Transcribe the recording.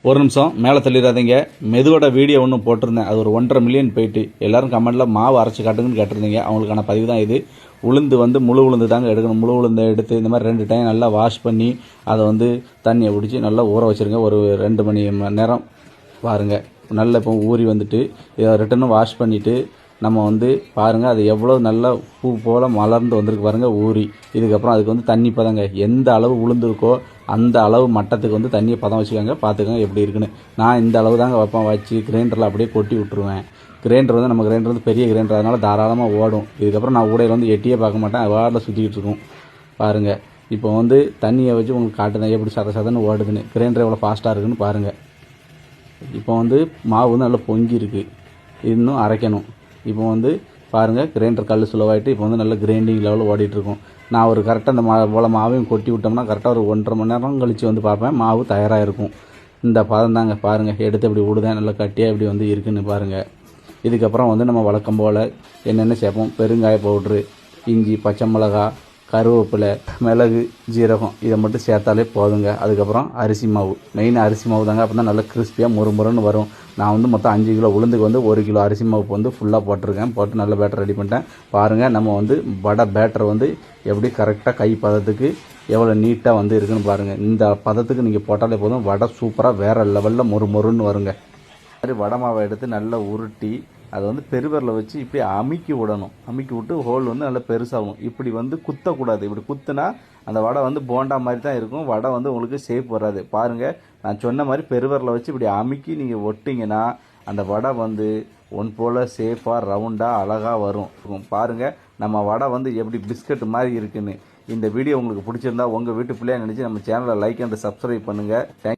ஒரு நிமிஷம் மேலே தள்ளிடாதீங்க. மெதுவோட வீடியோ ஒன்று போட்டிருந்தேன், அது ஒரு 1.5 மில்லியன் போயிட்டு எல்லாரும் கமெண்ட்டில் மாவு அரைச்சி காட்டுங்கன்னு கேட்டிருந்தீங்க. அவங்களுக்கான பதிவு தான் இது. உளுந்து வந்து முழு உளுந்து தாங்க எடுக்கணும். முழு உளுந்தை எடுத்து இந்த மாதிரி 2 டைம் நல்லா வாஷ் பண்ணி அதை வந்து தண்ணியை பிடிச்சி நல்லா ஊற வச்சுருங்க. ஒரு 2 மணி நேரம் பாருங்கள். நல்லா இப்போ ஊறி வந்துட்டு இதை ரிட்டனும் வாஷ் பண்ணிவிட்டு நம்ம வந்து பாருங்கள் அது எவ்வளோ நல்லா பூ போல் மலர்ந்து வந்திருக்கு பாருங்கள் ஊறி. இதுக்கப்புறம் அதுக்கு வந்து தண்ணி பதங்க எந்த அளவு உளுந்துருக்கோ அந்த அளவு மட்டத்துக்கு வந்து தண்ணியை பதம் வச்சுக்கோங்க. பார்த்துக்கோங்க எப்படி இருக்குன்னு. நான் இந்த அளவு தாங்க வைப்பேன். வச்சு கிரைண்டரில் அப்படியே கொட்டி விட்ருவேன். கிரைண்டர் வந்து நம்ம கிரைண்டர் வந்து பெரிய கிரைண்டர், அதனால் தாராளமாக ஓடும். இதுக்கப்புறம் நான் ஊடையில் வந்து எட்டியே பார்க்க மாட்டேன், வாரில் சுற்றிக்கிட்டு இருக்கும். பாருங்கள் இப்போ வந்து தண்ணியை வச்சு உங்களுக்கு காட்டுறேன் எப்படி சதன்னு ஓடுதுன்னு. கிரைண்டர் எவ்வளோ ஃபாஸ்ட்டாக இருக்குன்னு பாருங்கள். இப்போ வந்து மாவு வந்து நல்லா பொங்கி இருக்குது, இன்னும் அரைக்கணும். இப்போ வந்து பாருங்கள் கிரைண்டர் கல் சுலவாயிட்டு இப்போ வந்து நல்ல கிரைண்டிங் லெவலில் ஓடிட்டுருக்கும். நான் ஒரு கரெக்டாக அந்த போல் மாவையும் கொட்டி விட்டோம்னா கரெக்டாக ஒரு 1.5 மணி நேரம் கழித்து வந்து பார்ப்பேன், மாவு தயாராக இருக்கும். இந்த பதம் தாங்க. பாருங்கள் எடுத்து இப்படி விடுதேன், நல்லா கட்டியாக இப்படி வந்து இருக்குன்னு பாருங்கள். இதுக்கப்புறம் வந்து நம்ம வழக்கம் போல் என்னென்ன சேர்ப்போம், பெருங்காய பவுட்ரு, இஞ்சி, பச்சை மிளகா, கருவேப்பிலை, மிளகு, ஜீரகம் இதை மட்டும் சேர்த்தாலே போதுங்க. அதுக்கப்புறம் அரிசி மாவு, மெயின் அரிசி மாவு தாங்க. அப்போ தான் நல்லா கிறிஸ்பியாக முறுமுறுன்னு வரும். நான் வந்து மொத்தம் 5 கிலோ உளுந்துக்கு வந்து 1 கிலோ அரிசி மாவு வந்து ஃபுல்லாக போட்டிருக்கேன். போட்டு நல்ல பேட்டர் ரெடி பண்ணிட்டேன். பாருங்கள் நம்ம வந்து வடை பேட்டர் வந்து எப்படி கரெக்டாக கை பதத்துக்கு எவ்வளோ நீட்டாக வந்து இருக்குன்னு பாருங்கள். இந்த பதத்துக்கு நீங்கள் போட்டாலே போதும், வடை சூப்பராக வேறு லெவலில் மொறுன்னு வருங்க. மாதிரி வடை மாவை எடுத்து நல்லா உருட்டி அதை வந்து பெருவரில் வச்சு இப்படி அமுக்கி விடணும். அமுக்கி விட்டு ஹோல் வந்து நல்லா பெருசாகும். இப்படி வந்து குத்தக்கூடாது. இப்படி குத்துனா அந்த வடை வந்து போண்டா மாதிரி தான் இருக்கும். வடை வந்து உங்களுக்கு ஷேப் வராது. பாருங்கள் நான் சொன்ன மாதிரி பெருவரில் வச்சு இப்படி அமுக்கி நீங்கள் ஒட்டிங்கன்னா அந்த வடை வந்து ஒன் போல் சேஃபாக ரவுண்டாக அழகாக வரும். பாருங்கள் நம்ம வடை வந்து எப்படி பிஸ்கட் மாதிரி இருக்குன்னு. இந்த வீடியோ உங்களுக்கு பிடிச்சிருந்தா உங்கள் வீட்டு பிள்ளையா நினச்சி நம்ம சேனலை லைக் அண்ட் சப்ஸ்கிரைப் பண்ணுங்கள். தேங்க்யூ.